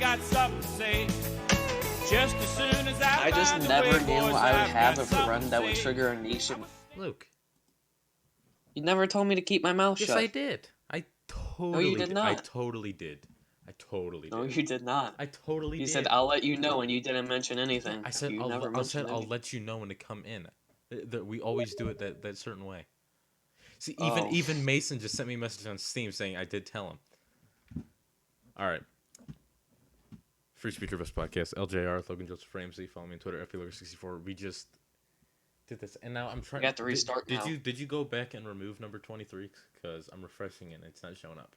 got something to say. Just as soon as I just find the never way, knew boys, I would I've have got a something run to that would say. trigger a nation. Luke. You never told me to keep my mouth Yes, shut. I did. I totally No, you did not. I totally did. I totally did. No, you did not. I totally You did. said, I'll let you know, and you didn't mention anything. Yeah, I said you never mentioned I'll anything. let you know when to come in. We always do it that certain way. See, Oh. even Mason just sent me a message on Steam saying I did tell him. All right. Free Speech Best Podcast, LJR, Logan Joseph Ramsey. Follow me on Twitter, FPLogan64. We just did this, and now I'm trying. We have to restart now. Did you go back and remove number 23? Because I'm refreshing it and it's not showing up.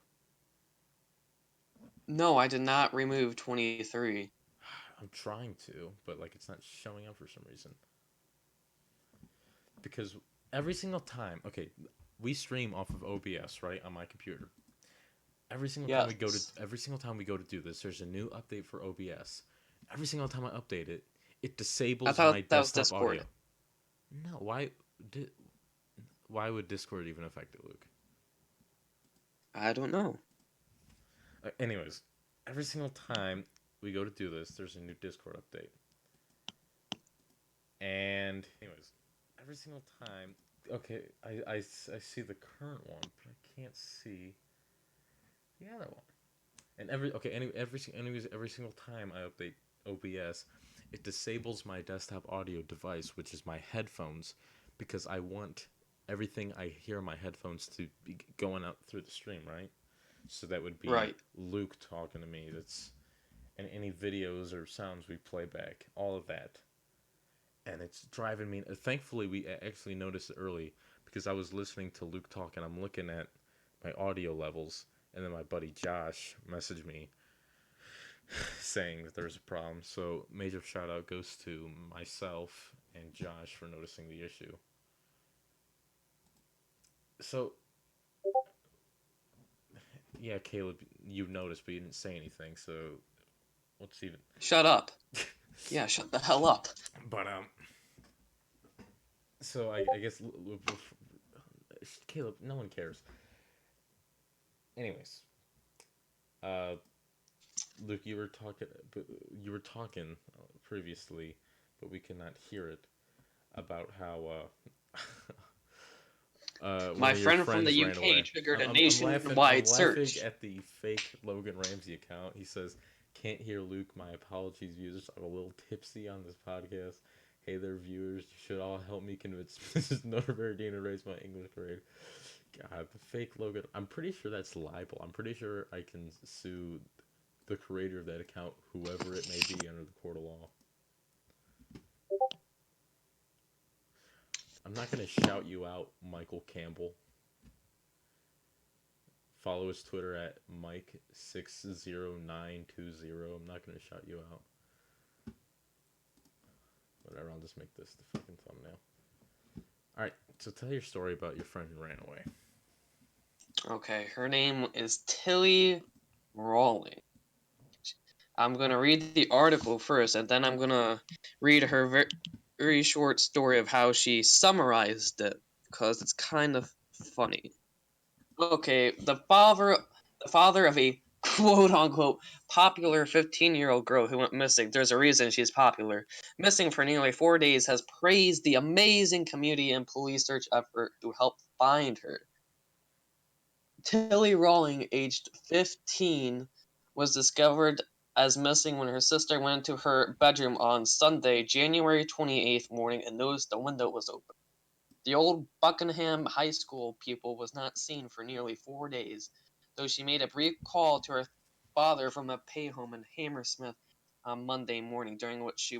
No, I did not remove 23. I'm trying to, but like it's not showing up for some reason. Because every single time, okay, we stream off of OBS, right, on my computer. Every single time we go to do this, there's a new update for OBS. Every single time I update it, it disables my desktop audio. No, why would Discord even affect it, Luke? I don't know. Anyways, every single time we go to do this, there's a new Discord update. And anyways, every single time, okay, I see the current one, but I can't see the other one. And every single time I update OBS, it disables my desktop audio device, which is my headphones, because I want everything I hear in my headphones to be going out through the stream, right? So that would be Luke talking to me. And any videos or sounds we play back, all of that. And it's driving me. Thankfully, we actually noticed it early because I was listening to Luke talk, and I'm looking at my audio levels, and then my buddy Josh messaged me saying that there's a problem. So major shout out goes to myself and Josh for noticing the issue. So yeah, Caleb, you noticed, but you didn't say anything. So what's even? Shut up. Yeah, shut the hell up. But so I guess Caleb, no one cares. Anyways, Luke, you were talking previously, but we could not hear it, about how my friend from the UK triggered a nationwide search. I'm laughing at the fake Logan Ramsey account. He says, "Can't hear Luke. My apologies, viewers. I'm a little tipsy on this podcast. Hey there, viewers. You should all help me convince Mrs. Norbertine to raise my English grade." God, the fake Logan. I'm pretty sure that's libel. I'm pretty sure I can sue the creator of that account, whoever it may be, under the court of law. I'm not going to shout you out, Michael Campbell. Follow his Twitter at Mike60920. I'm not going to shout you out. Whatever, I'll just make this the fucking thumbnail. Alright, so tell your story about your friend who ran away. Okay, her name is Tilly Rawling. I'm going to read the article first, and then I'm going to read her very short story of how she summarized it, because it's kind of funny. Okay, the father of a quote-unquote popular 15-year-old girl who went missing. There's a reason she's popular. Missing for nearly 4 days, has praised the amazing community and police search effort to help find her. Tilly Rawling, aged 15, was discovered as missing when her sister went into her bedroom on Sunday, January 28th morning and noticed the window was open. The old Buckingham High School pupil was not seen for nearly 4 days, though she made a brief call to her father from a pay home in Hammersmith on Monday morning, during which she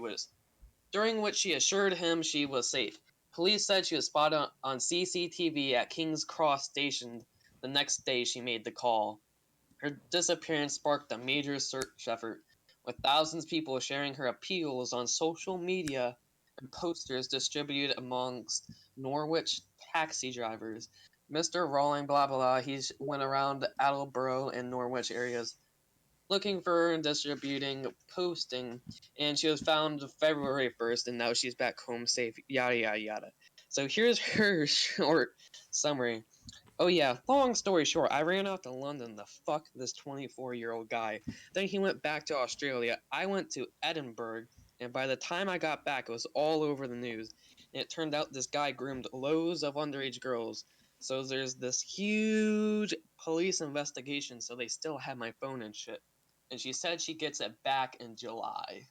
assured him she was safe. Police said she was spotted on CCTV at King's Cross Station the next day she made the call. Her disappearance sparked a major search effort, with thousands of people sharing her appeals on social media and posters distributed amongst Norwich taxi drivers. Mr. Rawling, blah blah blah, he went around Attleboro and Norwich areas looking for her and distributing, posting, and she was found February 1st, and now she's back home safe, yada yada yada. So here's her short summary. Oh yeah, long story short, I ran out to London to fuck this 24-year-old guy. Then he went back to Australia. I went to Edinburgh, and by the time I got back, it was all over the news. And it turned out this guy groomed loads of underage girls. So there's this huge police investigation, so they still have my phone and shit. And she said she gets it back in July.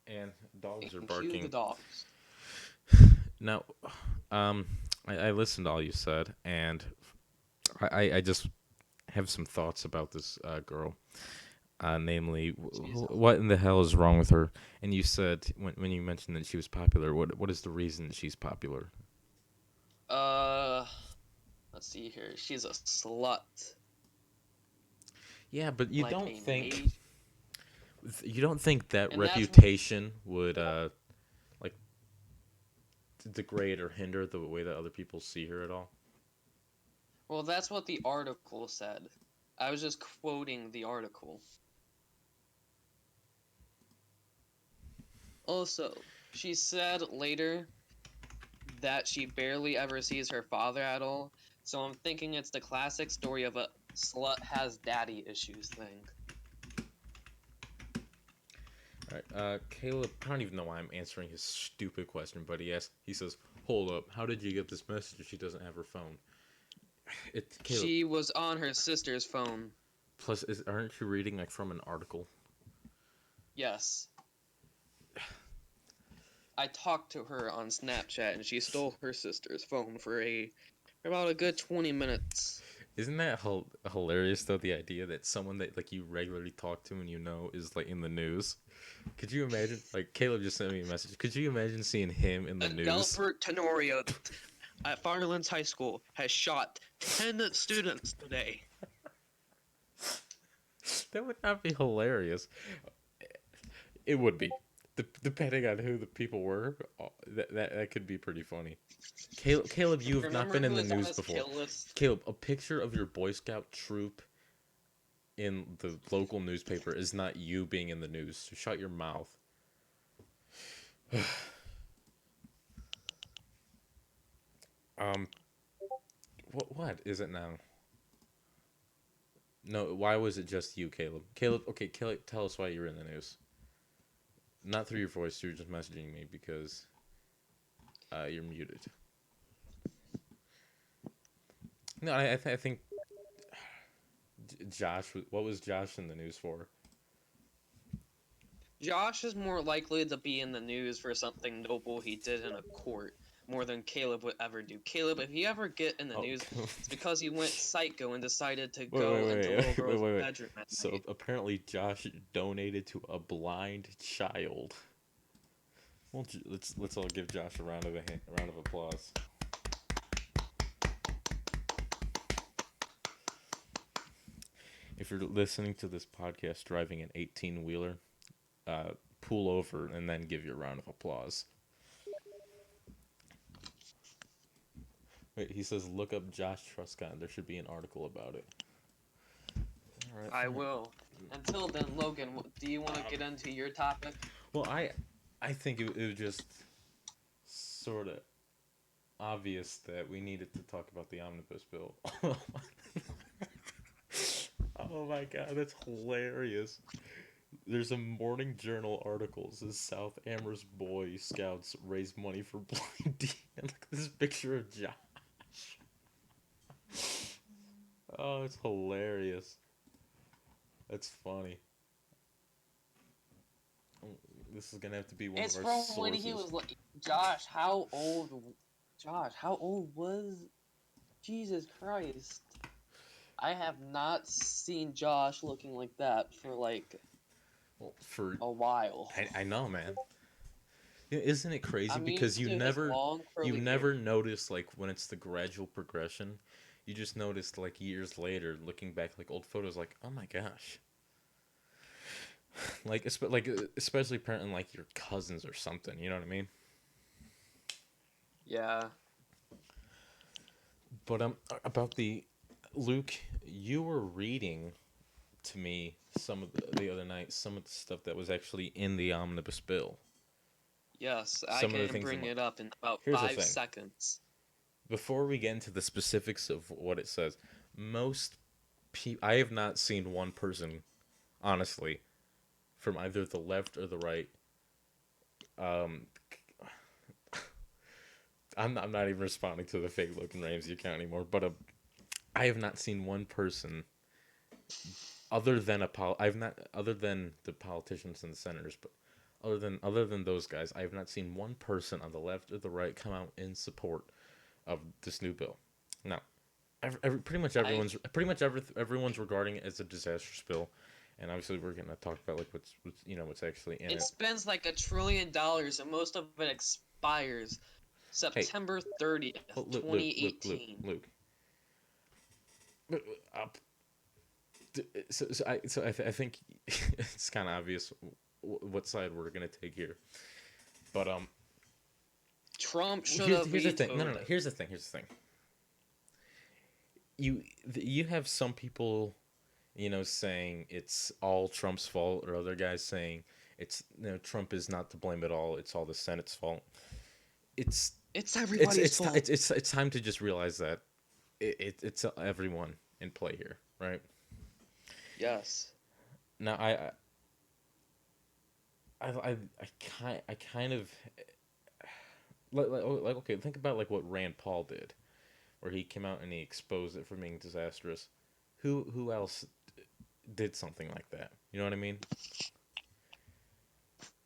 And dogs are And cue the barking. dogs. Now, I listened to all you said, and I just have some thoughts about this girl. Namely, Jesus. what in the hell is wrong with her? And you said when you mentioned that she was popular, what is the reason she's popular? Let's see here. She's a slut. Yeah, but you Like don't a think mage. that And that's reputation would like degrade or hinder the way that other people see her at all? Well, that's what the article said. I was just quoting the article. Also, she said later that she barely ever sees her father at all, so I'm thinking it's the classic story of a slut has daddy issues thing. All right, Caleb. I don't even know why I'm answering his stupid question, but he says, "Hold up, how did you get this message if she doesn't have her phone?" Caleb. She was on her sister's phone. Plus, aren't you reading like from an article? Yes. I talked to her on Snapchat and she stole her sister's phone for about a good 20 minutes. Isn't that hilarious though? The idea that someone that like you regularly talk to and is like in the news. Could you imagine? Like Caleb just sent me a message. Could you imagine seeing him in the news? Delbert Tenorio at Firelands High School has shot 10 students today. That would not be hilarious. It would be. Depending on who the people were, that could be pretty funny. Caleb, you have not been in the news before. Caleb, a picture of your Boy Scout troop in the local newspaper is not you being in the news. So shut your mouth. What is it now? No, why was it just you, Caleb? Okay, Caleb, tell us why you're in the news. Not through your voice, you're just messaging me because you're muted. No, I think Josh. What was Josh in the news for? Josh is more likely to be in the news for something noble he did in a court, more than Caleb would ever do. Caleb, if you ever get in the news, it's because you went psycho and decided to go into little girl's bedroom at So night. apparently Josh donated to a blind child. Well, let's all give Josh a round of applause. If you're listening to this podcast driving an 18-wheeler, pull over and then give your round of applause. Wait, he says look up Josh Truscott. There should be an article about it. All right, I will. Until then, Logan, do you want to get into your topic? Well, I think it was just sort of obvious that we needed to talk about the omnibus bill. Oh my god, that's hilarious. There's a Morning Journal article that says South Amherst Boy Scouts raise money for blind D. And look at this picture of Josh. Oh, it's hilarious. That's funny. This is gonna have to be one of our sources. When he was like, Josh, how old was? Jesus Christ. I have not seen Josh looking like that for for a while. I know, man. Yeah, isn't it crazy? Because you never notice like when it's the gradual progression. You just notice like years later, looking back like old photos, like oh my gosh. Like especially apparently like your cousins or something. You know what I mean? Yeah. But about the Luke, you were reading to me the other night some of the stuff that was actually in the omnibus bill. Yes, I can bring it up in about 5 seconds. before we get into the specifics of what it says, I have not seen one person, honestly, from either the left or the right. Um, I'm not even responding to the fake Logan Ramsey account anymore. But I have not seen one person other than other than the politicians and the senators, but other than those guys, I have not seen one person on the left or the right come out in support of this new bill. Now, everyone's regarding it as a disastrous bill, and obviously we're gonna talk about like what's actually in It it. spends like $1 trillion, and most of it expires Hey, September 30th, well, Luke. Uh, I think it's kind of obvious what side we're gonna take here, but Trump should have here's the thing. vetoed No. it. Here's the thing. You have some people, saying it's all Trump's fault, or other guys saying Trump is not to blame at all. It's all the Senate's fault. It's It's everybody's fault. it's time to just realize that it's everyone in play here, right? Yes. Now I kind of like okay, think about like what Rand Paul did, where he came out and he exposed it for being disastrous. Who else did something like that? You know what I mean?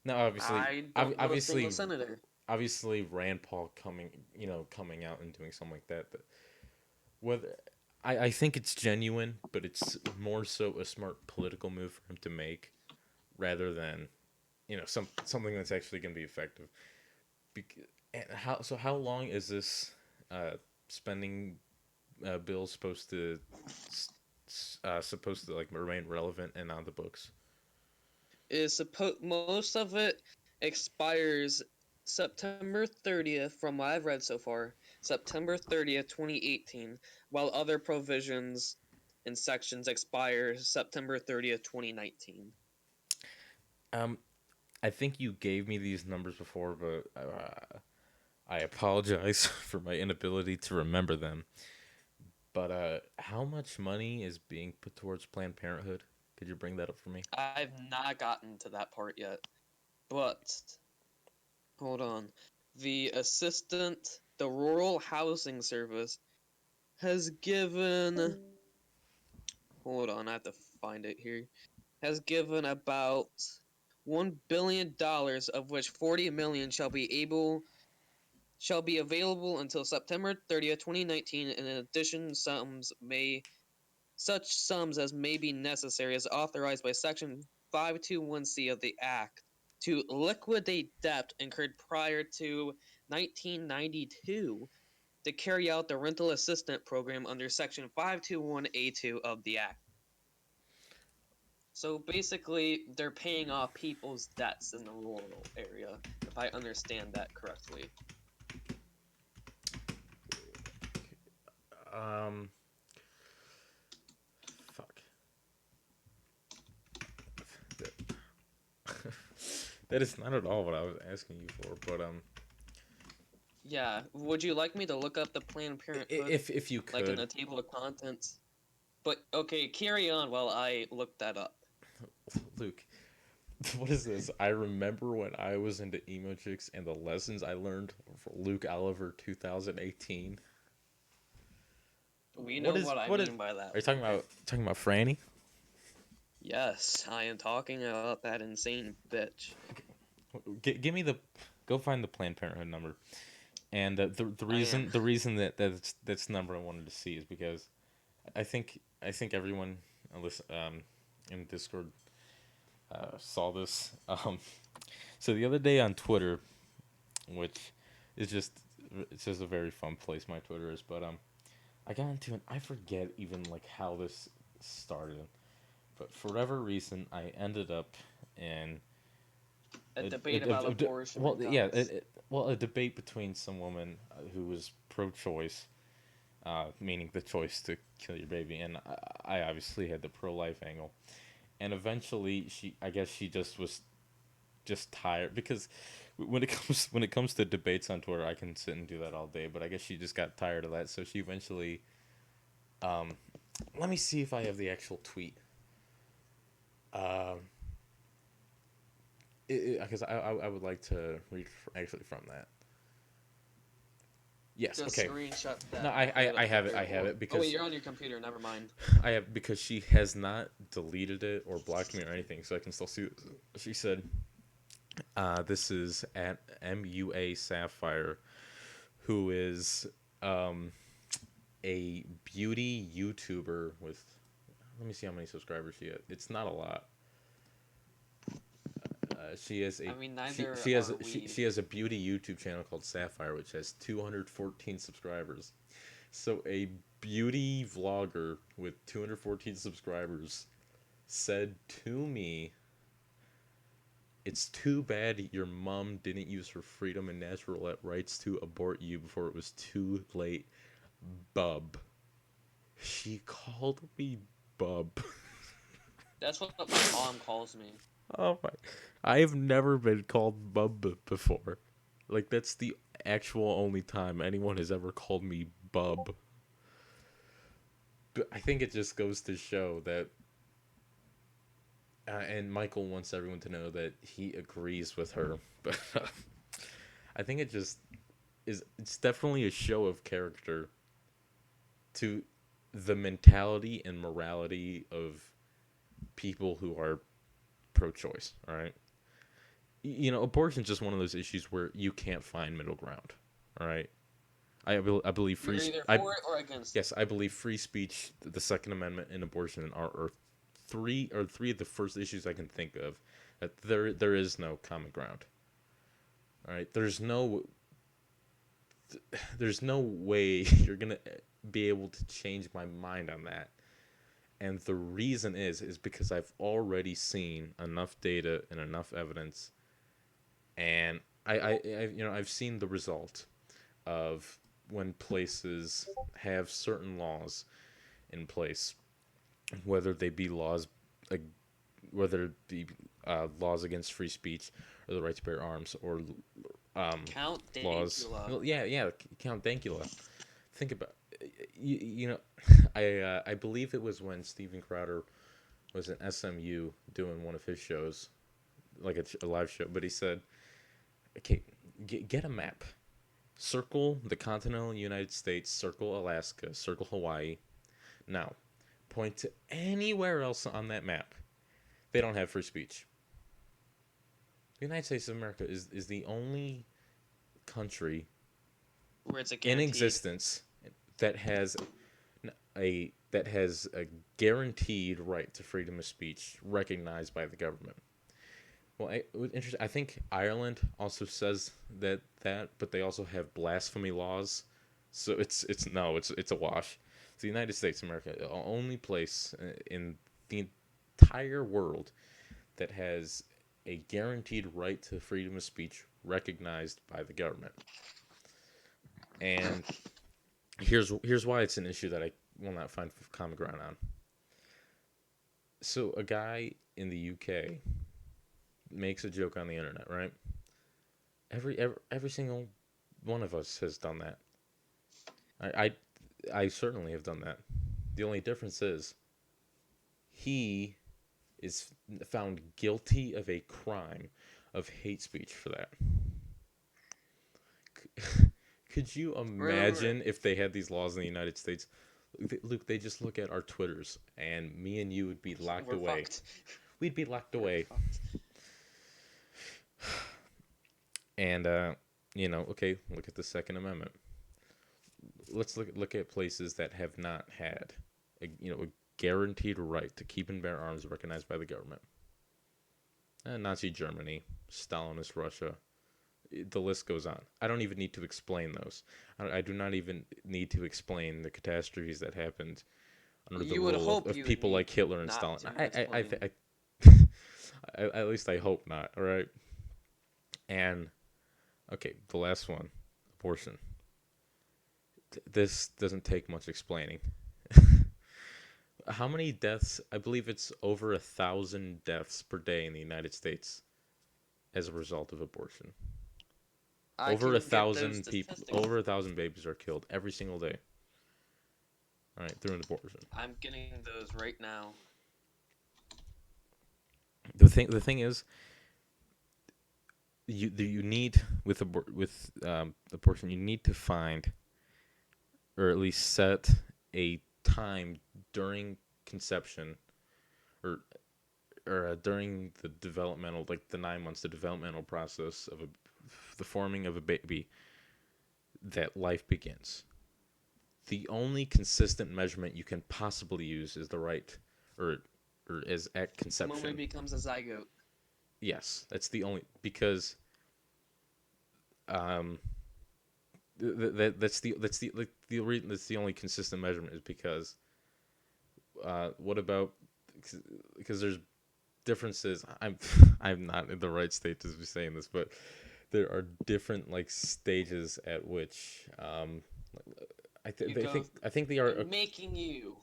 Now, I don't know a single senator. obviously, Rand Paul coming out and doing something like that. But whether I think it's genuine, but it's more so a smart political move for him to make, rather than, something that's actually going to be effective. And how long is this spending bill supposed to like remain relevant and on the books? Most of it expires September 30th, from what I've read so far, September 30th, 2018, while other provisions and sections expire September 30th, 2019. I think you gave me these numbers before, but I apologize for my inability to remember them. But how much money is being put towards Planned Parenthood? Could you bring that up for me? I've not gotten to that part yet, but hold on. The Rural Housing Service has given. Hold on, I have to find it here. Has given about $1 billion, of which 40 million shall be available until September 30th, 2019. In addition, such sums as may be necessary as authorized by Section 521C of the Act to liquidate debt incurred prior to 1992 to carry out the rental assistance program under Section 521A2 of the Act. So basically, they're paying off people's debts in the rural area, if I understand that correctly. Fuck. That is not at all what I was asking you for, but Yeah, would you like me to look up the Planned Parenthood? if you could, like in the table of contents? But okay, carry on while I look that up. Luke, what is this? I remember when I was into emo chicks and the lessons I learned for Luke Oliver 2018. We know what I mean by that. Are you talking about Franny? Yes, I am talking about that insane bitch. Give me go find the Planned Parenthood number, and the reason that's number I wanted to see is because I think everyone in Discord saw this. So the other day on Twitter, which is it's just a very fun place, my Twitter is, but I got into I forget even like how this started, but for whatever reason I ended up in a debate about abortion. Well, yeah, a debate between some woman who was pro-choice, meaning the choice to kill your baby, and I obviously had the pro-life angle, and eventually I guess she just was just tired because when it comes to debates on Twitter, I can sit and do that all day. But I guess she just got tired of that, so she eventually. Let me see if I have the actual tweet. Because I would like to read actually from that. Yes. Just Okay. screenshot that. No, I have it. I have it Oh because wait, you're on your computer. Never mind. I have because she has not deleted it or blocked me or anything, so I can still see. She said, "This is at MUA Sapphire, who is a beauty YouTuber with. Let me see how many subscribers she has. It's not a lot. She has a. I mean, neither She has are we. she has a beauty YouTube channel called Sapphire, which has 214 subscribers. So a beauty vlogger with 214 subscribers said to me, "It's too bad your mom didn't use her freedom and natural rights to abort you before it was too late, bub." She called me bub. That's what my mom calls me. Oh my! I've never been called bub before. Like that's the actual only time anyone has ever called me bub. But I think it just goes to show that. And Michael wants everyone to know that he agrees with her, but I think it just is. It's definitely a show of character to the mentality and morality of people who are pro-choice. All right, abortion is just one of those issues where you can't find middle ground. All right, I believe free. You're either for it or against. Yes, I believe free speech, the Second Amendment, and abortion are three of the first issues I can think of that there is no common ground. All right, there's no way you're gonna be able to change my mind on that. And the reason is because I've already seen enough data and enough evidence, and I've seen the result of when places have certain laws in place, whether they be laws, whether it be laws against free speech or the right to bear arms, or Count laws. Dankula. Well, yeah, Count Dankula. Think about I believe it was when Steven Crowder was in SMU doing one of his shows, like a live show, but he said, "Okay, get a map, circle the continental United States, circle Alaska, circle Hawaii. Now, point to anywhere else on that map. They don't have free speech. The United States of America is the only country Where it's a in guaranteed. existence that has a guaranteed right to freedom of speech recognized by the government." Well, I think Ireland also says that, but they also have blasphemy laws, so it's a wash. It's the United States of America, the only place in the entire world that has a guaranteed right to freedom of speech recognized by the government. And here's why it's an issue that I will not find common ground on. So a guy in the UK makes a joke on the internet, right? Every single one of us has done that. I certainly have done that. The only difference is he is found guilty of a crime of hate speech for that. Could you imagine if they had these laws in the United States? Luke, they just look at our Twitters, and me and you would be locked We're away. fucked. We'd be locked away. And okay, look at the Second Amendment. Let's look at places that have not had a guaranteed right to keep and bear arms recognized by the government. Nazi Germany, Stalinist Russia, the list goes on. I don't even need to explain those. I do not even need to explain the catastrophes that happened under the rule of people like Hitler and Stalin. At least I hope not. All right. And okay, the last one, abortion. This doesn't take much explaining. How many deaths? I believe it's over 1,000 deaths per day in the United States as a result of abortion. I Over can a get those thousand people, statistics. over 1,000 babies are killed every single day. All right, through an abortion. I'm getting those right now. The thing is, you need with abortion, you need to find, or at least set a time during conception, or during the developmental, like the 9 months, the developmental process of the forming of a baby, that life begins. The only consistent measurement you can possibly use is the right, or is at The moment it conception. becomes a zygote. Yes, that's the only, because um that's the only consistent measurement, is because what about, because there's differences. I'm not in the right state to be saying this, but there are different like stages at which I think they are and making you.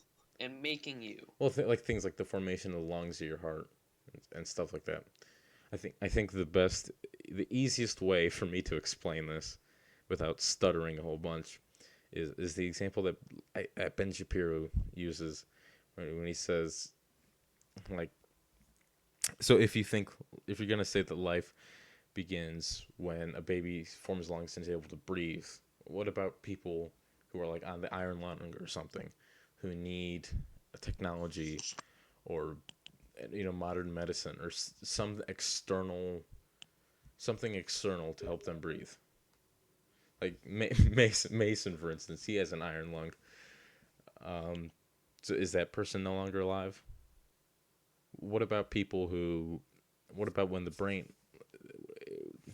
well, like things like the formation of the lungs of your heart, and stuff like that. I think the easiest way for me to explain this without stuttering a whole bunch is the example that Ben Shapiro uses when he says, like, so if you're gonna say that life begins when a baby forms lungs and is able to breathe, what about people who are like on the iron lung or something, who need a technology, or modern medicine, or something external to help them breathe? Like Mason, for instance, he has an iron lung. So is that person no longer alive? What about people who? What about when the brain?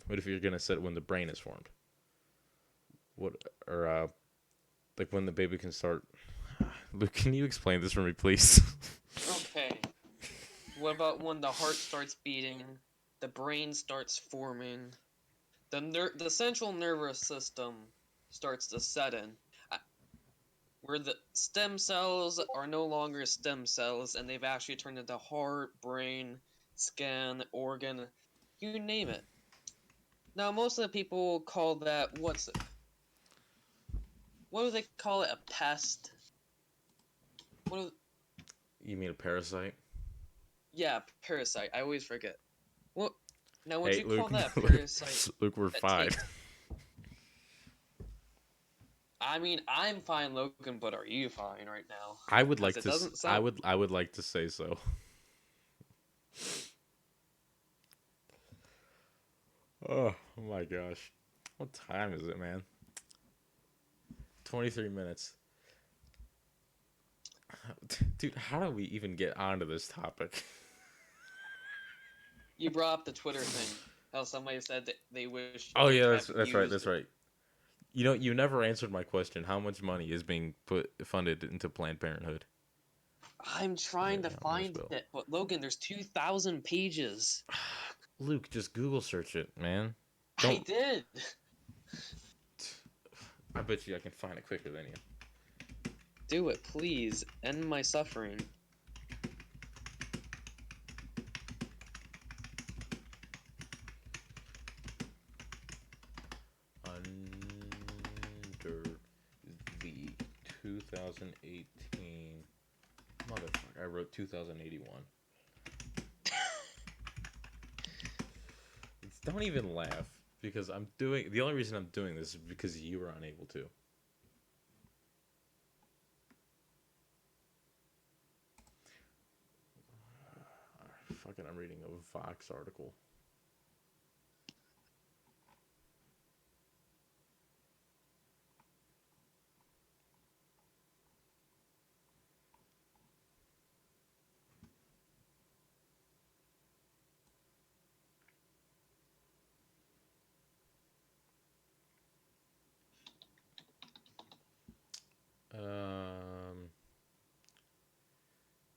What if you're gonna set when the brain is formed? What, or like when the baby can start? Luke, can you explain this for me, please? Okay. What about when the heart starts beating, the brain starts forming, the central nervous system starts to set in, where the stem cells are no longer stem cells and they've actually turned into heart, brain, skin, organ, you name it. Now, most of the people call that, what do they call it? A pest? You mean a parasite? Yeah, parasite. I always forget. What? Now, would Hey, you Luke. call that a parasite? Luke, we're that fine. takes- I mean, I'm fine, Logan, but are you fine right now? I would like 'Cause it to. doesn't sound. I would like to say so. Oh my gosh, what time is it, man? 23 minutes. Dude, how do we even get onto this topic? You brought up the Twitter thing. How somebody said that they wish Oh they'd yeah, have that's right. used That's it. right. You never answered my question. How much money is being funded into Planned Parenthood? I'm trying to Yeah, on this find bill. it, but Logan, there's 2,000 pages. Luke, just Google search it, man. I Don't. did. I bet you I can find it quicker than you. Do it, please. End my suffering. Under the 2018. Motherfucker, I wrote 2081. Don't even laugh, because I'm doing. The only reason I'm doing this is because you were unable to. Fucking, I'm reading a Vox article.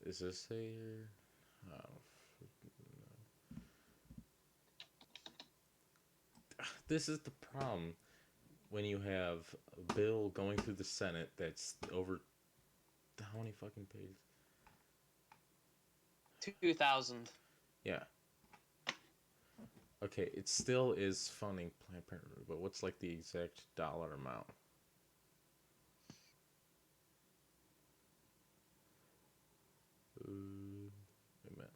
Is this a? Oh, this is the problem when you have a bill going through the Senate that's over. How many fucking pages? 2,000. Yeah. Okay, it still is funding Planned Parenthood, but what's like the exact dollar amount? Wait a minute.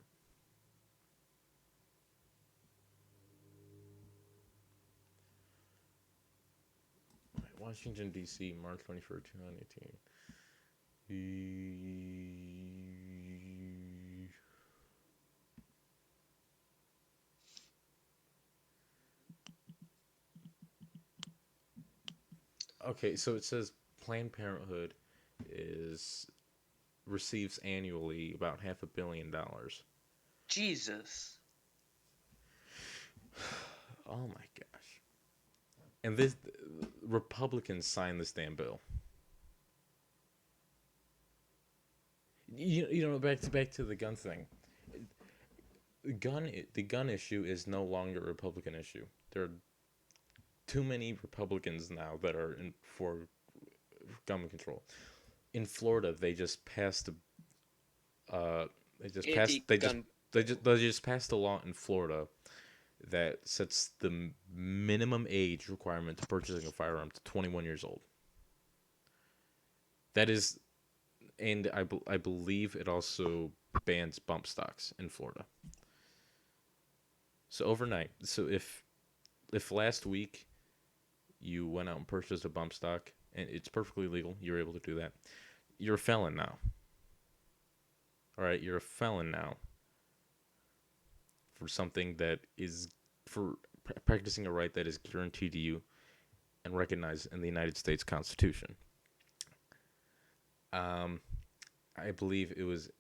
Washington, D.C., March 21st, 2018. Okay, so it says Planned Parenthood is receives annually about $500 million. Jesus. Oh my gosh! And this Republicans signed this damn bill. You know, back to the gun thing. The gun issue is no longer a Republican issue. There are too many Republicans now that are for gun control. In Florida, they just passed Anti-gun. they just passed a law in Florida that sets the minimum age requirement to purchasing a firearm to 21 years old. That is, and I believe it also bans bump stocks in Florida. So overnight, so if last week you went out and purchased a bump stock and it's perfectly legal, you're able to do that. You're a felon now. All right, you're a felon now for something that is for practicing a right that is guaranteed to you and recognized in the United States Constitution. I believe it was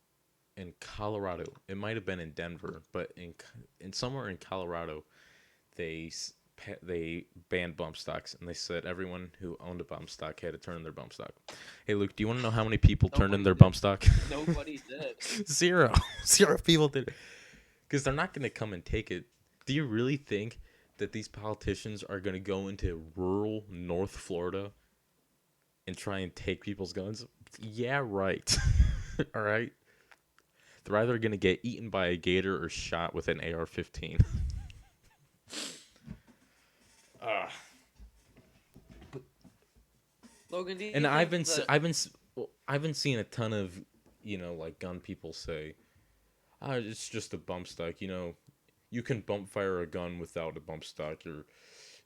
in Colorado. It might have been in Denver, but in somewhere in Colorado, they banned bump stocks, and they said everyone who owned a bump stock had to turn in their bump stock. Hey, Luke, do you want to know how many people turned in their bump stock? Nobody did. Zero. Zero people did it. Because they're not going to come and take it. Do you really think that these politicians are going to go into rural North Florida and try and take people's guns? Yeah, right. All right. They're either going to get eaten by a gator or shot with an AR-15. Logan, do you And think that... I've been seeing a ton of, like gun people say, it's just a bump stock. You can bump fire a gun without a bump stock.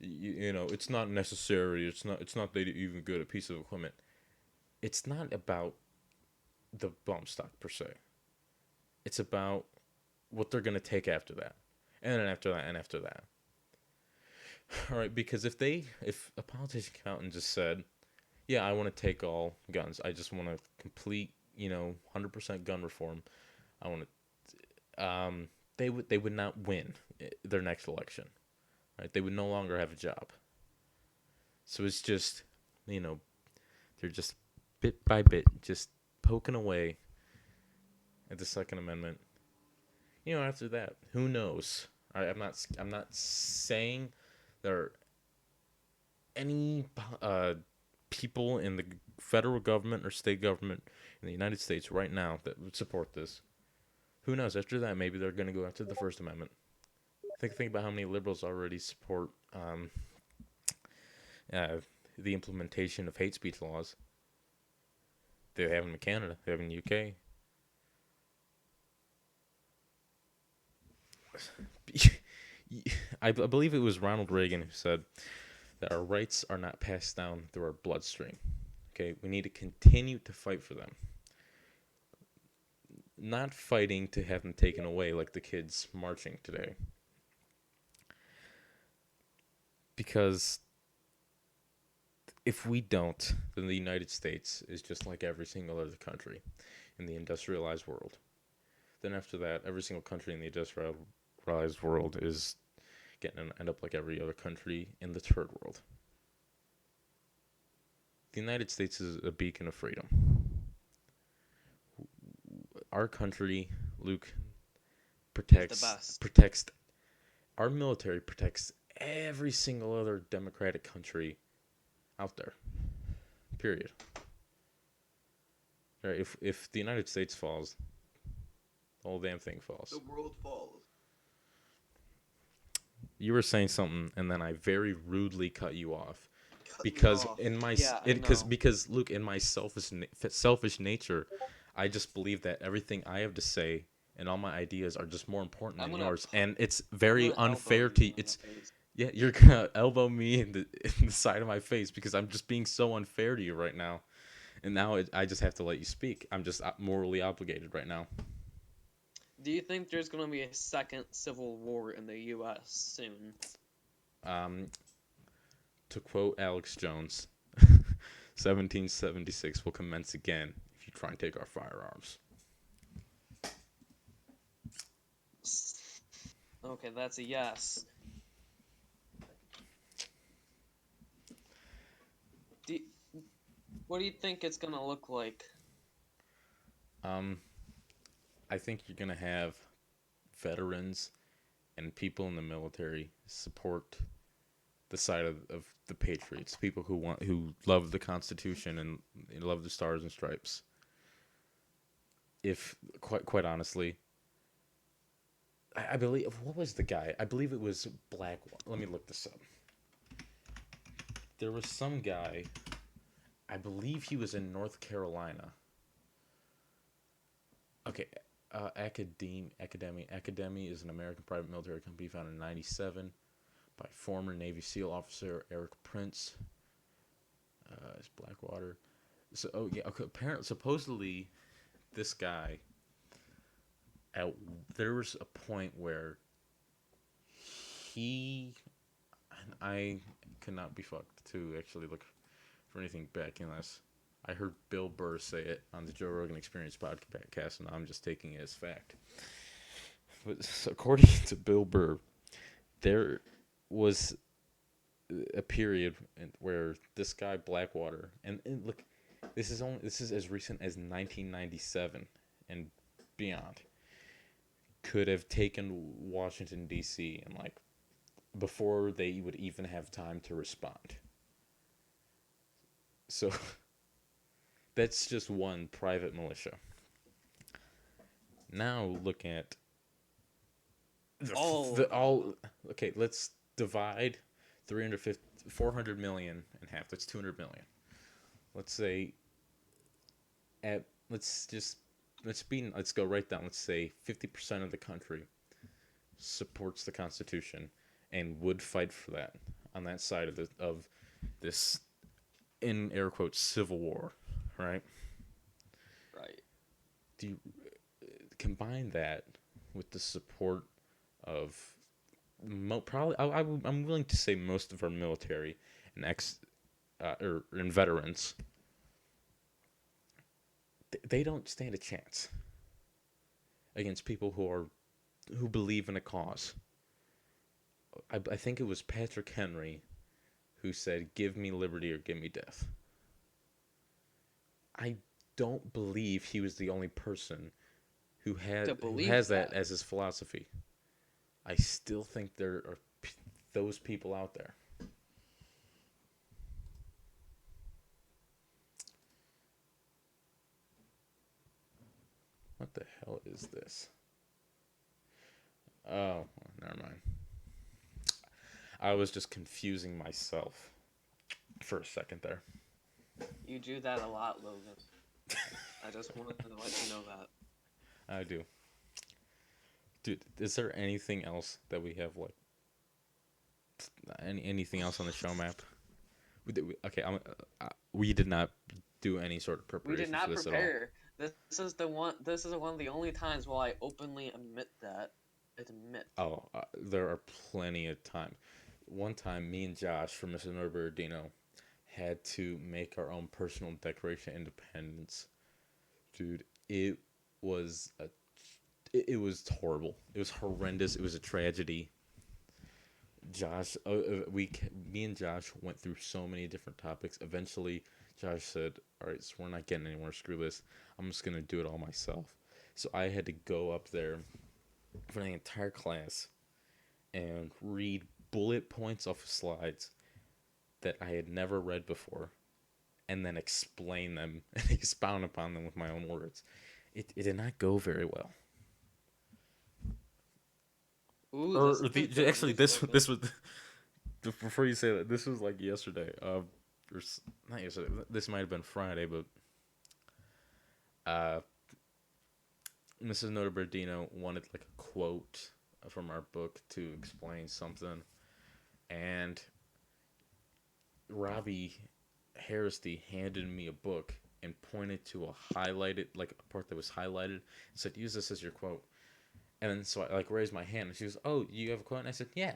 It's not necessary. It's not that even good a piece of equipment. It's not about the bump stock per se. It's about what they're gonna take after that, and then after that, and after that. All right, because if a politician came out and just said, "Yeah, I want to take all guns. I just want to complete, 100% gun reform. I want to," they would not win their next election. Right? They would no longer have a job. So it's just, they're just bit by bit, just poking away at the Second Amendment. After that, who knows? I'm not saying there are any people in the federal government or state government in the United States right now that would support this. Who knows? After that, maybe they're going to go after the First Amendment. Think about how many liberals already support the implementation of hate speech laws. They have them in Canada. They have them in the UK. I believe it was Ronald Reagan who said that our rights are not passed down through our bloodstream. Okay, we need to continue to fight for them. Not fighting to have them taken away like the kids marching today. Because if we don't, then the United States is just like every single other country in the industrialized world. Then after that, every single country in the industrialized world is getting to end up like every other country in the third world. The United States is a beacon of freedom. Our country, Luke, protects our military protects every single other democratic country out there. Period. Right, if the United States falls, the whole damn thing falls. The world falls. You were saying something, and then I very rudely cut you off Cut me because off. in my Yeah, I know. because Luke, in my selfish nature, I just believe that everything I have to say and all my ideas are just more important I'm than gonna yours, and it's I'm very gonna elbow unfair you to in the it's. face. Yeah, you're gonna elbow me in the side of my face because I'm just being so unfair to you right now, and now I just have to let you speak. I'm just morally obligated right now. Do you think there's gonna be a second civil war in the U.S. soon? Um, to quote Alex Jones, 1776 will commence again if you try and take our firearms. Okay, that's a yes. Do you- what do you think it's gonna look like? Um, I think you're gonna have veterans and people in the military support the side of the patriots, people who love the Constitution and love the stars and stripes. If quite honestly, I believe what was the guy? I believe it was Black. Let me look this up. There was some guy. I believe he was in North Carolina. Okay, Academy is an American private military company founded in '97 by former Navy SEAL officer Eric Prince. It's Blackwater. So, oh yeah, okay, apparently, supposedly, this guy. At, there was a point where he, and I could not be fucked to actually look for anything back in this. I heard Bill Burr say it on the Joe Rogan Experience podcast, and I'm just taking it as fact. But according to Bill Burr, there was a period where this guy Blackwater, and look, this is as recent as 1997 and beyond, could have taken Washington D.C. and like before they would even have time to respond. So that's just one private militia. Now look at the all. Okay, let's divide 400 million in half. That's 200 million. Let's say at let's go right down. Let's say 50% of the country supports the Constitution and would fight for that on that side of this in air quotes civil war, right? Right. Do you combine that with the support of probably I'm willing to say most of our military and and veterans, they don't stand a chance against people who believe in a cause. I think it was Patrick Henry who said, "Give me liberty or give me death." I don't believe he was the only person To who believe has that that. as his philosophy. I still think there are those people out there. What the hell is this? Oh, never mind. I was just confusing myself for a second there. You do that a lot, Logan. I just wanted to let you know that. I do. Dude, is there anything else that we have like anything else on the show map? Okay, we did not do any sort of We did preparation for not this at all. prepare. This is the one. This is one of the only times where I openly admit that. Admit. Oh, there are plenty of time. One time, me and Josh from Mr. Norberdino had to make our own personal Declaration of Independence. Dude, was a it was horrible. It was horrendous. It was a tragedy. Josh, me and Josh went through so many different topics. Eventually, Josh said, "All right, so we're not getting anywhere. Screw this. I'm just gonna do it all myself." So I had to go up there for the entire class and read bullet points off of slides that I had never read before, and then explain them and expound upon them with my own words. It did not go very well. Ooh, this Or is the, good actually, news, Logan. this was before you say that. This was like yesterday. Not yesterday. This might have been Friday, but uh, Mrs. Notaberdino wanted like a quote from our book to explain something, and Robbie Harristy handed me a book and pointed to a highlighted, like a part that was highlighted, and said, "Use this as your quote." And then so I like raised my hand, and she goes, "Oh, you have a quote?" And I said, "Yeah."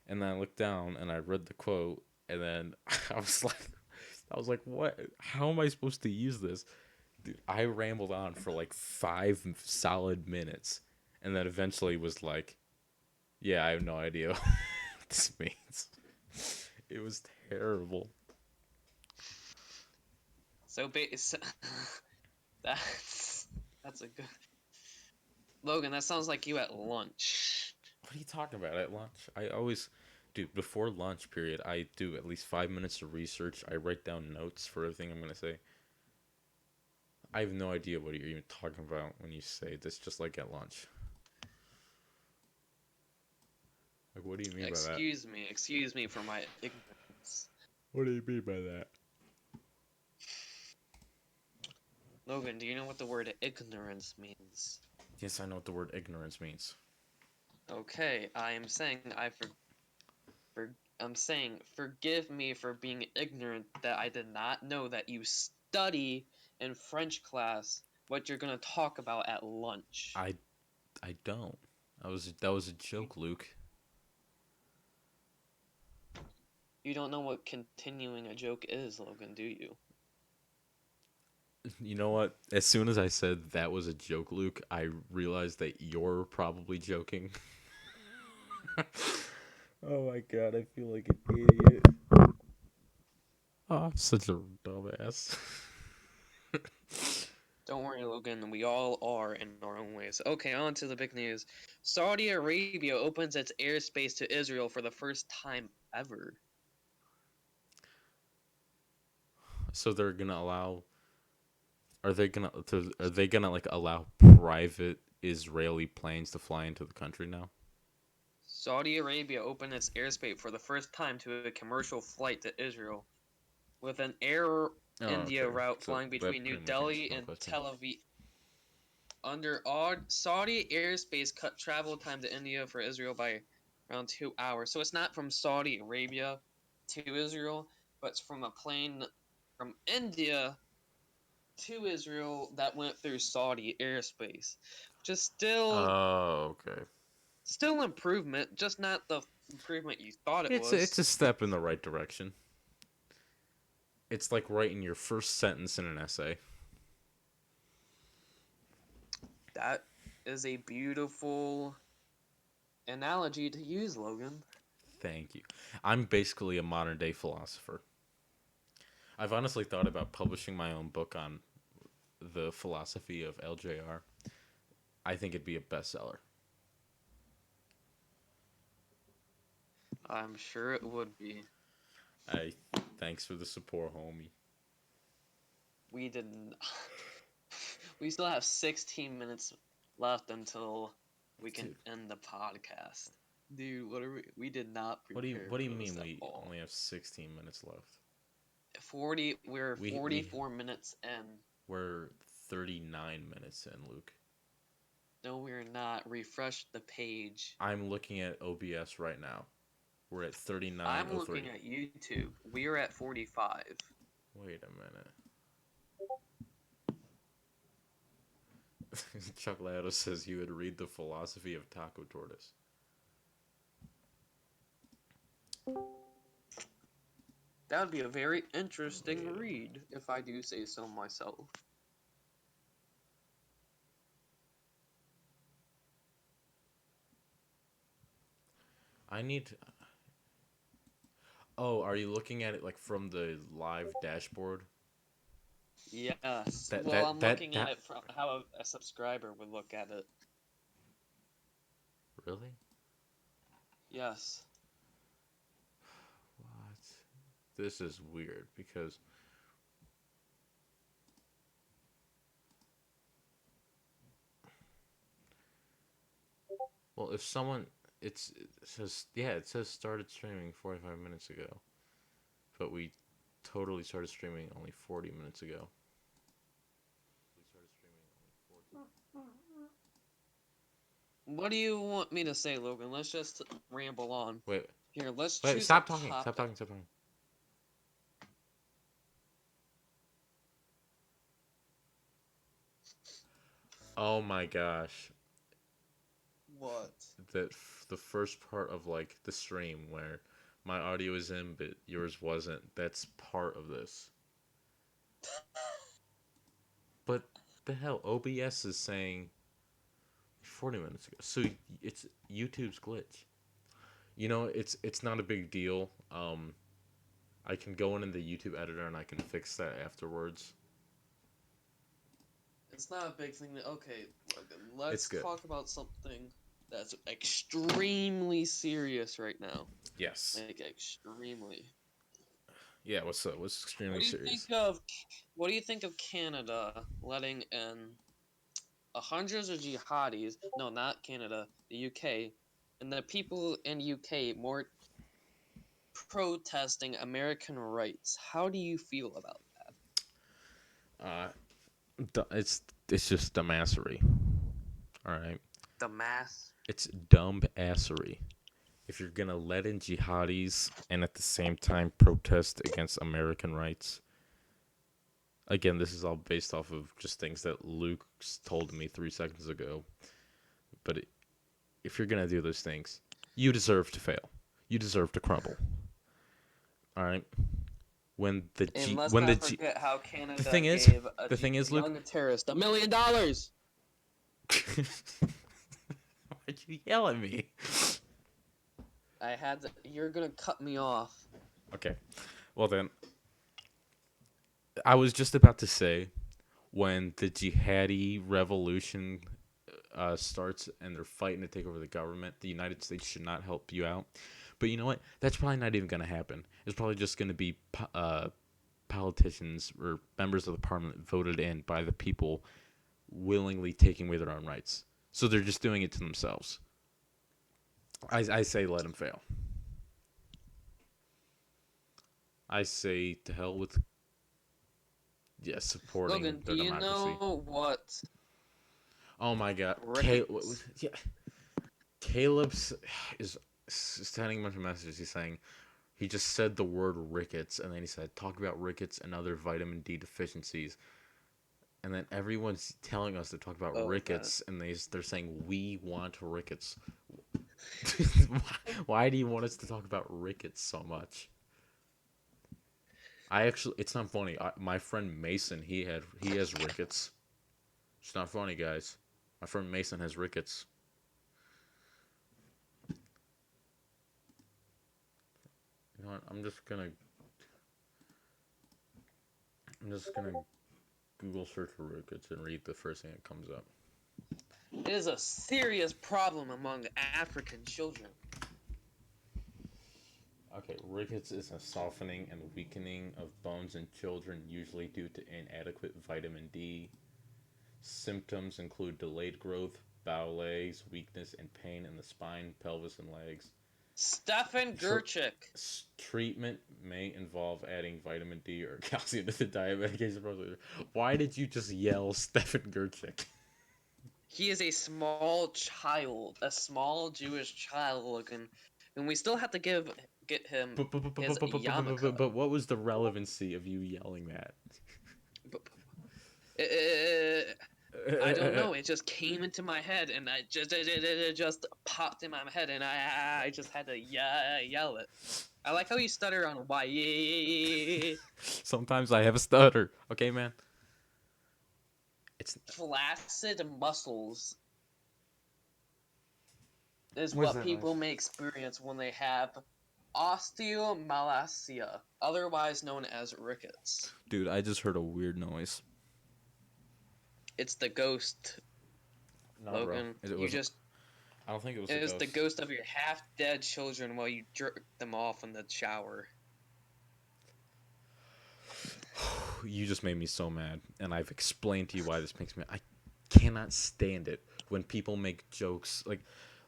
And then I looked down and I read the quote, and then I was like, what? How am I supposed to use this? Dude, I rambled on for like 5 solid minutes, and then eventually was like, yeah, I have no idea what this means. It was terrible. So that's that's a good Logan. That sounds like you at lunch. What are you talking about at lunch? I always, dude, before lunch period, I do at least 5 minutes of research. I write down notes for everything I'm gonna say. I have no idea what you're even talking about when you say this. Just like at lunch. Like, what do you mean by that? Excuse me for my ignorance. What do you mean by that? Logan, do you know what the word ignorance means? Yes, I know what the word ignorance means. Okay, I am saying I'm saying forgive me for being ignorant that I did not know that you study in French class what you're gonna talk about at lunch. I I don't. That was a joke, Luke. You don't know what continuing a joke is, Logan, do you? You know what? As soon as I said that was a joke, Luke, I realized that you're probably joking. Oh my god, I feel like an idiot. Oh, I'm such a dumbass. Don't worry, Logan, we all are in our own ways. Okay, on to the big news. Saudi Arabia opens its airspace to Israel for the first time ever. So they're gonna allow? Are they gonna like allow private Israeli planes to fly into the country now? Saudi Arabia opened its airspace for the first time to a commercial flight to Israel, with an Air Oh, India okay. route So flying that between New pretty much answers Delhi my and question. Tel Aviv. Under odd, Saudi airspace cut travel time to India for Israel by around 2 hours. So it's not from Saudi Arabia to Israel, but it's from a plane from India to Israel that went through Saudi airspace. Just Oh, okay. still improvement, just not the improvement you thought it It's was. a step in the right direction. It's like writing your first sentence in an essay. That is a beautiful analogy to use, Logan. Thank you. I'm basically a modern day philosopher. I've honestly thought about publishing my own book on the philosophy of LJR. I think it'd be a bestseller. I'm sure it would be. I Thanks for the support, homie. We didn't. We still have 16 minutes left until we can Dude, end the podcast. Dude, what are we? We did not prepare what do you for this mean at we all. only have 16 minutes left? 40. We're We 44 minutes in. we're 39 minutes in, Luke. No, we're not. Refresh the page. I'm looking at OBS right now. We're at I'm 39:03. looking at YouTube. We're at 45. Wait a minute. Chuck Lato says you would read the philosophy of Taco Tortoise. That would be a very interesting Wait. read, if I do say so myself. I need. Oh, are you looking at it like from the live dashboard? Yes. That Well, that I'm that looking at that it from how a subscriber would look at it. Really? Yes. What? This is weird because well, if someone it says started streaming 45 minutes ago, but we totally started streaming only 40 minutes ago. What do you want me to say, Logan? Let's just ramble on. Wait, Here, let's wait, choose stop a talking, topic. stop talking, stop talking. Oh my gosh. What? The first part of like the stream where my audio is in but yours wasn't, that's part of this. But the hell, OBS is saying 40 minutes ago. So it's YouTube's glitch. You know, it's not a big deal. I can go in the YouTube editor and I can fix that afterwards. It's not a big thing. Okay, Logan, let's good. talk about something that's extremely serious right now. Yes. Like, extremely. Yeah, what's up? What's extremely What do you serious? think of Canada letting in hundreds of jihadis? No, not Canada, the UK, and the people in UK more protesting American rights. How do you feel about that? It's just dumbassery. All right. The mass. It's dumbassery. If you're gonna let in jihadis and at the same time protest against American rights, again, this is all based off of just things that Luke told me 3 seconds ago. But if you're gonna do those things, you deserve to fail. You deserve to crumble. All right. When the Forget how Canada thing is, gave the thing is, Luke, young terrorist $1 million. why'd you yell at me? I had to, you're gonna cut me off. Okay. Well then, I was just about to say, when the jihadi revolution starts and they're fighting to take over the government, the United States should not help you out. But you know what? That's probably not even going to happen. It's probably just going to be politicians or members of the parliament voted in by the people willingly taking away their own rights. So they're just doing it to themselves. I say let them fail. I say to hell with supporting Logan, their do you democracy. know what? Oh my god. Ricketts. Caleb's is sending a bunch of messages. He's saying he just said the word rickets and then he said talk about rickets and other vitamin D deficiencies. And then everyone's telling us to talk about rickets and they're saying we want rickets. Why do you want us to talk about rickets so much? It's not funny. My friend Mason, he has rickets. It's not funny, guys. My friend Mason has rickets. You know what? I'm just gonna Google search for rickets and read the first thing that comes up. It is a serious problem among African children. Okay, rickets is a softening and weakening of bones in children, usually due to inadequate vitamin D. Symptoms include delayed growth, bowel aches, weakness, and pain in the spine, pelvis, and legs. Stefan Gurchik. Treatment may involve adding vitamin D or calcium to the diet medication. Why did you just yell Stefan Gurchik? He is a small child, a small Jewish child looking, and we still have to get him his yarmulke. But what was the relevancy of you yelling that? I don't know. It just came into my head, and it just popped in my head, and I just had to yell it. I like how you stutter on why. Sometimes I have a stutter. Okay, man. It's flaccid muscles is what people may experience when they have osteomalacia, otherwise known as rickets. Dude, I just heard a weird noise. It's the ghost, no, Logan. I don't think it was. It was the ghost of your half-dead children while you jerked them off in the shower. You just made me so mad, and I've explained to you why this makes me. I cannot stand it when people make jokes like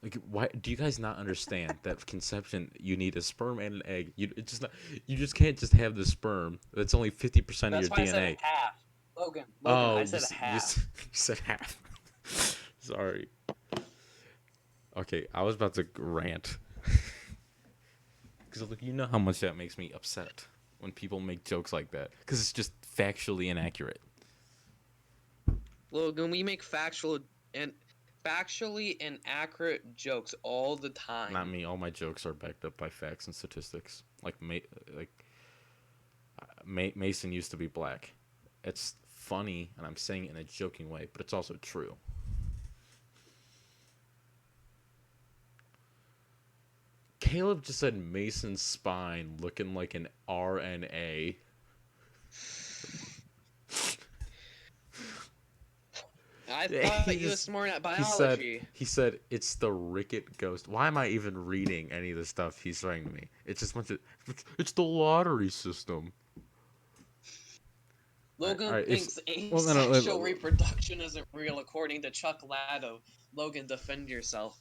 Like, why do you guys not understand that conception? You need a sperm and an egg. You just can't just have the sperm. That's only 50% of your That's why I said DNA. half. Logan, Oh, I said half. you said half. Sorry. Okay, I was about to rant. Because look, you know how much that makes me upset when people make jokes like that. Because it's just factually inaccurate. Logan, we make factually inaccurate jokes all the time. Not me. All my jokes are backed up by facts and statistics. Mason used to be black. It's funny, and I'm saying it in a joking way, but it's also true. Caleb just said Mason's spine looking like an RNA. I thought you were smart at biology. He said it's the Ricket ghost. Why am I even reading any of the stuff he's saying to me? It's just it's the lottery system. Logan thinks well, asexual reproduction isn't real, according to Chuck Lado. Logan, defend yourself.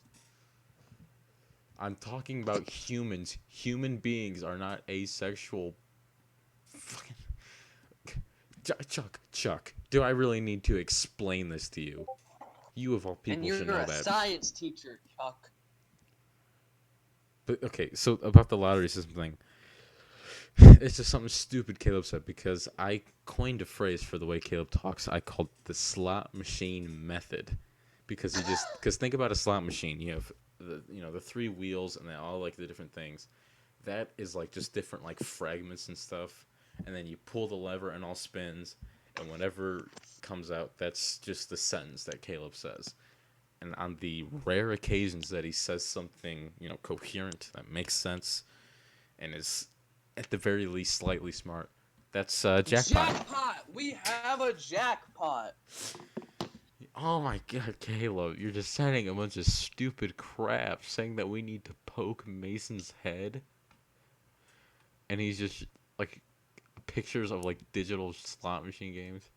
I'm talking about humans. Human beings are not asexual. Fucking Chuck. Do I really need to explain this to you? You of all people should know that. And you're a science teacher, Chuck. But okay, so about the lottery system thing. It's just something stupid Caleb said because I coined a phrase for the way Caleb talks. I called the slot machine method because because think about a slot machine. You have the three wheels and they all like the different things. That is like just different like fragments and stuff, and then you pull the lever and all spins, and whatever comes out, that's just the sentence that Caleb says. And on the rare occasions that he says something coherent that makes sense and is at the very least slightly smart, that's jackpot. Jackpot! We have a jackpot! Oh my god, Caleb, you're just saying a bunch of stupid crap, saying that we need to poke Mason's head, and he's just like pictures of like digital slot machine games.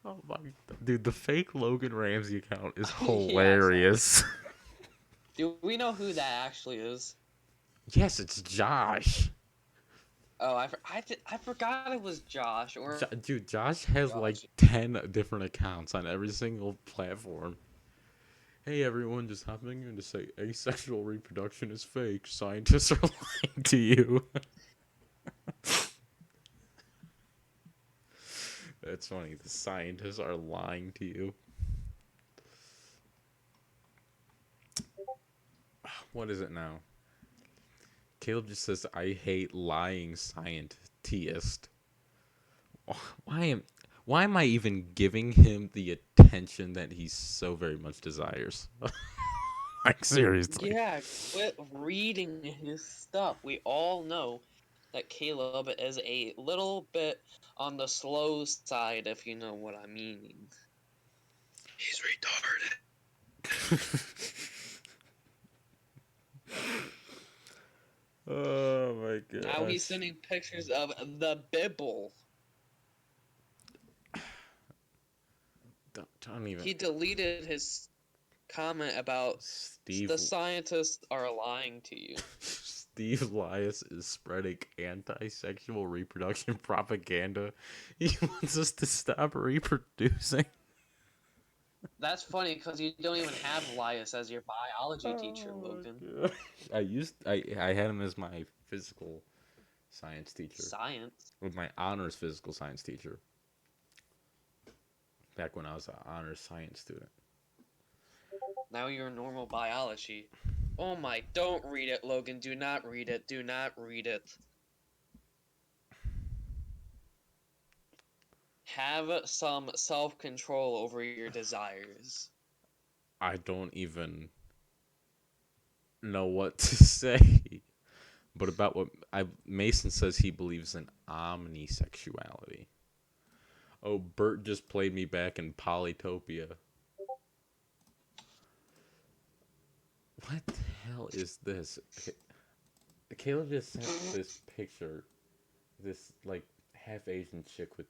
Oh my dude, the fake Logan Ramsey account is hilarious. Do we know who that actually is? Yes, it's Josh. Oh, I forgot it was Josh. Dude, Josh has like 10 different accounts on every single platform. Hey everyone, just hopping in to say asexual reproduction is fake. Scientists are lying to you. That's funny. The scientists are lying to you. What is it now? Caleb just says, I hate lying scientist. Why am I even giving him the attention that he so very much desires? Like, seriously. Yeah, quit reading his stuff. We all know that Caleb is a little bit on the slow side, if you know what I mean. He's retarded. Oh my god. Now he's sending pictures of the Bible. Don't even. He deleted his comment about the scientists are lying to you. Steve Lias is spreading anti-sexual reproduction propaganda. He wants us to stop reproducing. That's funny because you don't even have Lias as your biology teacher, Logan. God. I had him as my physical science teacher. Science? With my honors physical science teacher. Back when I was an honors science student. Now you're normal biology. Oh my, don't read it, Logan. Do not read it. Do not read it. Have some self-control over your desires. I don't even know what to say. But about what Mason says he believes in omnisexuality. Oh, Bert just played me back in Polytopia. What the hell is this? Caleb just sent this picture. This, like, half Asian chick with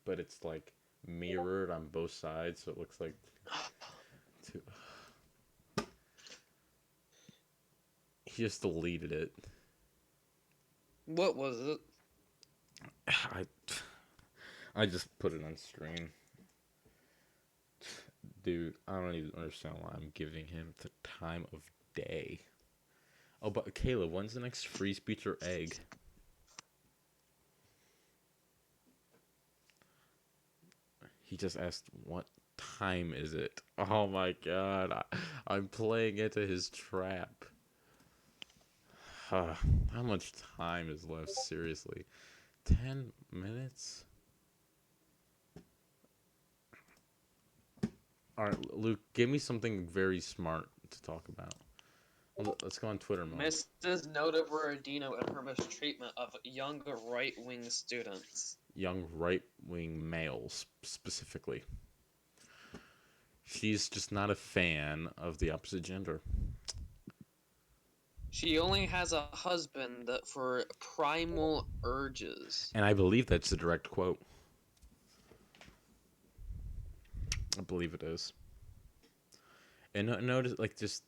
but it's like mirrored on both sides, so it looks like two. He just deleted it. What was it? I I just put it on screen. Dude, I don't even understand why I'm giving him the time of day. Oh, but Caleb, when's the next free speech or egg? He just asked, what time is it? Oh my god, I'm playing into his trap. How much time is left? Seriously. 10 minutes? Alright, Luke, give me something very smart to talk about. Let's go on Twitter mode. Mrs. Nota Borodino and her mistreatment of young right-wing students. Young right-wing males, specifically. She's just not a fan of the opposite gender. She only has a husband for primal urges. And I believe that's a direct quote. I believe it is. And notice, like, just...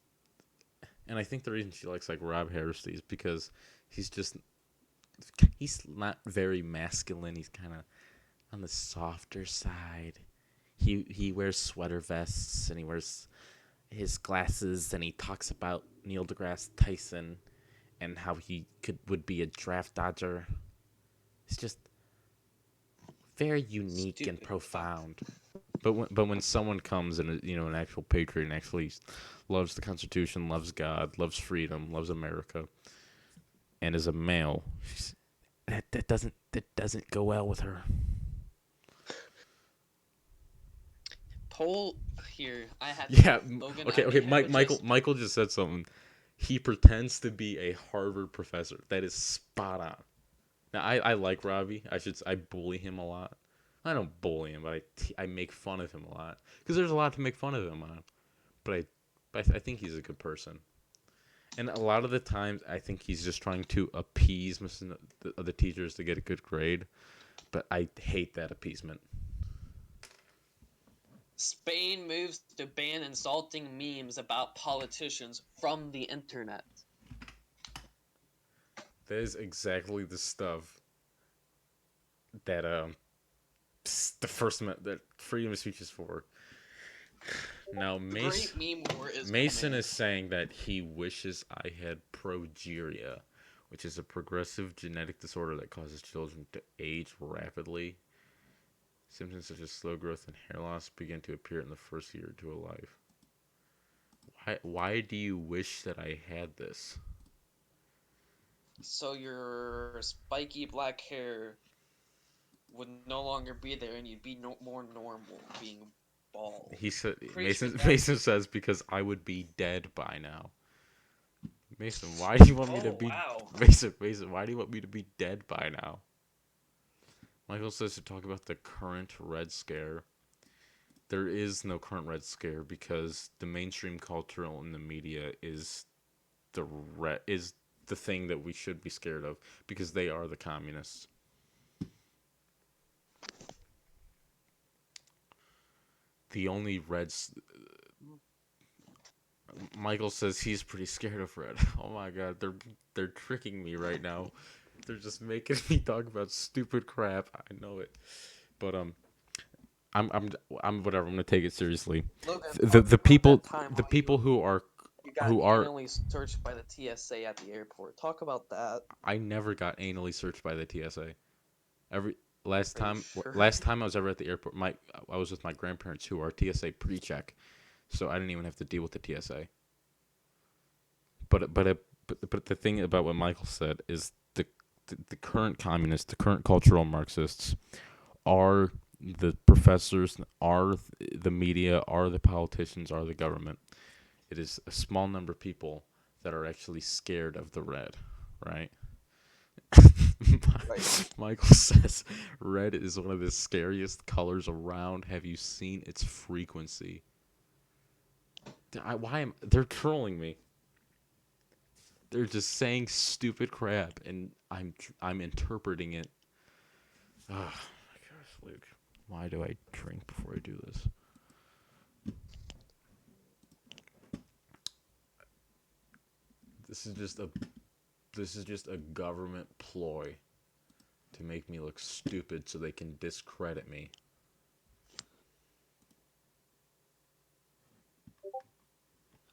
And I think the reason she likes, like, Rob Hairsty is because he's not very masculine. He's kind of on the softer side. He wears sweater vests, and he wears his glasses, and he talks about Neil deGrasse Tyson and how he would be a draft dodger. It's just very unique and profound. But when someone comes and an actual patriot and actually loves the Constitution, loves God, loves freedom, loves America, and is a male, that doesn't go well with her. Poll here. I have Logan. Okay. Michael just said something. He pretends to be a Harvard professor. That is spot on. Now I like Robbie. I bully him a lot. I don't bully him, but I make fun of him a lot because there's a lot to make fun of him on. But I think he's a good person, and a lot of the times I think he's just trying to appease the other teachers to get a good grade. But I hate that appeasement. Spain moves to ban insulting memes about politicians from the internet. That is exactly the stuff that the First Amendment, that freedom of speech is for. Now, Mason is saying that he wishes I had progeria, which is a progressive genetic disorder that causes children to age rapidly. Symptoms such as slow growth and hair loss begin to appear in the first year or two of life. Why do you wish that I had this? So your spiky black hair would no longer be there, and you'd be more normal being bald. He said Mason says because I would be dead by now. Mason, why do you want me to be? Wow. Mason, why do you want me to be dead by now? Michael says to talk about the current Red Scare. There is no current Red Scare because the mainstream culture in the media is the thing that we should be scared of because they are the communists. The only Reds. Michael says he's pretty scared of Red. Oh my god, they're tricking me right now. They're just making me talk about stupid crap. I know it, but I'm whatever. I'm gonna take it seriously. Logan, the people who are anally searched by the TSA at the airport. Talk about that. I never got anally searched by the TSA. Last time I was ever at the airport, I was with my grandparents who are TSA pre-check, so I didn't even have to deal with the TSA. But the thing about what Michael said is the current communists, the current cultural Marxists, are the professors, are the media, are the politicians, are the government. It is a small number of people that are actually scared of the red, right? Michael says red is one of the scariest colors around. Have you seen its frequency? They're trolling me. They're just saying stupid crap, and I'm interpreting it. Oh my gosh, Luke. Why do I drink before I do this? This is just a government ploy to make me look stupid so they can discredit me.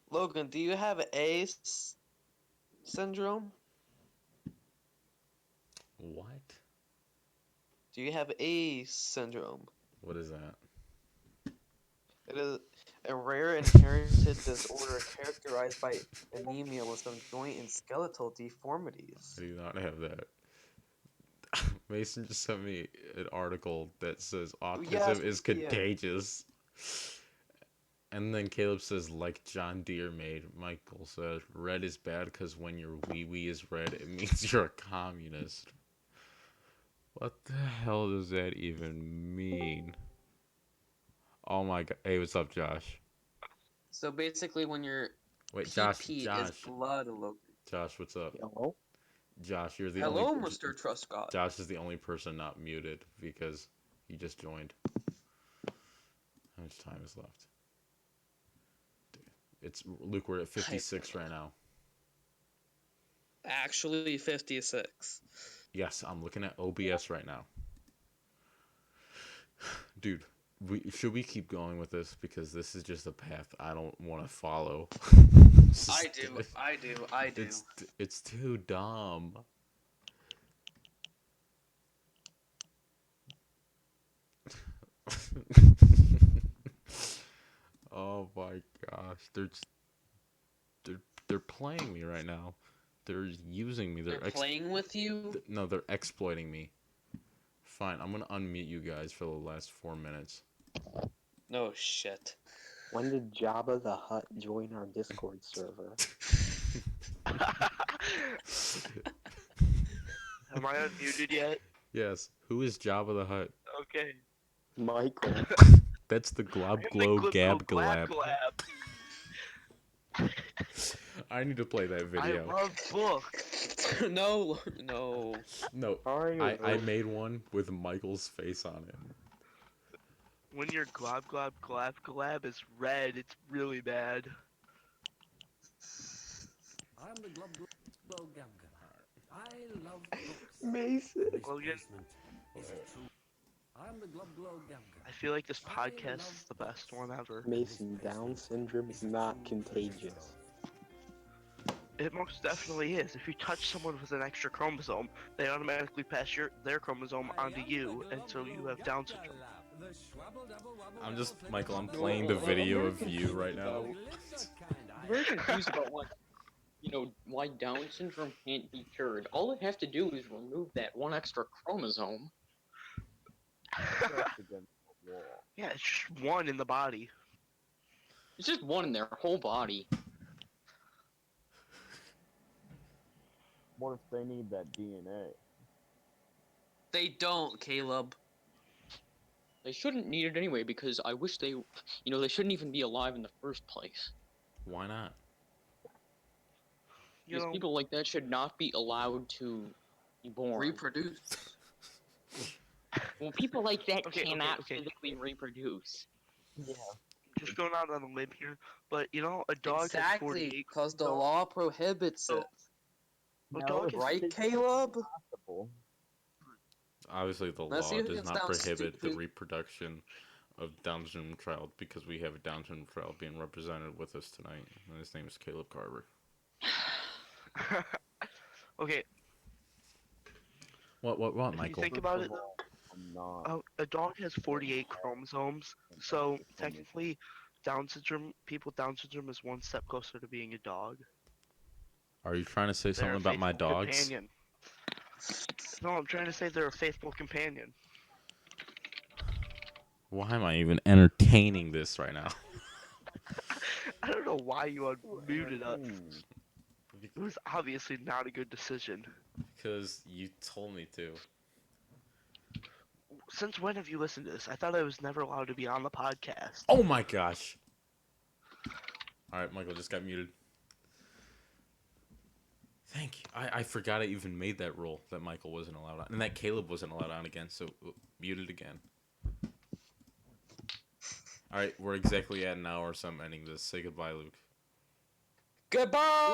Logan, do you have ACE syndrome? What? Do you have ACE syndrome? What is that? It is a rare inherited disorder characterized by anemia with some joint and skeletal deformities. I do not have that. Mason just sent me an article that says autism Yes, is yeah. contagious. And then Caleb says, like John Deere made. Michael says, red is bad because when your wee-wee is red, it means you're a communist. What the hell does that even mean? Oh my god. Hey, what's up, Josh? So basically, when your Wait, PP Josh. is blood, Logan. Josh, what's up? Hello? Josh, you're the Hello, only... Mr. Trustcott. Josh is the only person not muted because he just joined. How much time is left? It's Luke. We're at 56 right now. Actually, 56. Yes, I'm looking at OBS right now. Dude, should we keep going with this because this is just a path I don't want to follow. I do. It's too dumb. Oh my gosh, they're playing me right now. They're using me. They're playing with you? No, they're exploiting me. Fine, I'm gonna unmute you guys for the last 4 minutes. No shit. When did Jabba the Hutt join our Discord server? Am I unmuted yet? Yes. Who is Jabba the Hutt? Okay. Michael. That's the Glob I'm the Glow Glib Gab Glab Glab. Glab. I need to play that I video. love books. No. No, How are you? I made one with Michael's face on it. When your Glob Glob Glab Glab is red, it's really bad. I'm the Glub Glow Gab Gab. I love books. Mason. This Logan. basement is a true. I'm the Glub Glow Gab Gab. I feel like this podcast is the best one ever. Mason, Down syndrome is not contagious. It most definitely is. If you touch someone with an extra chromosome, they automatically pass their chromosome onto you, and so you have Down syndrome. I'm just, Michael, I'm playing the video of you right now. I'm very confused about why Down syndrome can't be cured. All they have to do is remove that one extra chromosome. Yeah, it's just one in the body. It's just one in their whole body. What if they need that DNA? They don't, Caleb. They shouldn't need it anyway because I wish they shouldn't even be alive in the first place. Why not? You Because know, people like that should not be allowed to be born. Reproduce. Well, people like that Okay, cannot okay. physically reproduce. just going out on a limb here, but you know, a dog has Exactly, 48. because the No. law prohibits it. A dog has Right, Caleb? Obviously, the Let's law see if does it not sounds prohibit the stupid. reproduction of Down syndrome child because we have a Down syndrome child being represented with us tonight, and his name is Caleb Carver. Okay, What, if you Michael? think about it, I'm not. a dog has 48 chromosomes, so technically, people with Down syndrome is one step closer to being a dog. Are you trying to say They're something a about my faithful dogs? companion. No, I'm trying to say they're a faithful companion. Why am I even entertaining this right now? I don't know why you unmuted us. It was obviously not a good decision. Because you told me to. Since when have you listened to this? I thought I was never allowed to be on the podcast. Oh my gosh! Alright, Michael just got muted. Thank you. I forgot I even made that rule that Michael wasn't allowed on. And that Caleb wasn't allowed on again, so muted again. All right, we're exactly at an hour, so I'm ending this. Say goodbye, Luke. Goodbye.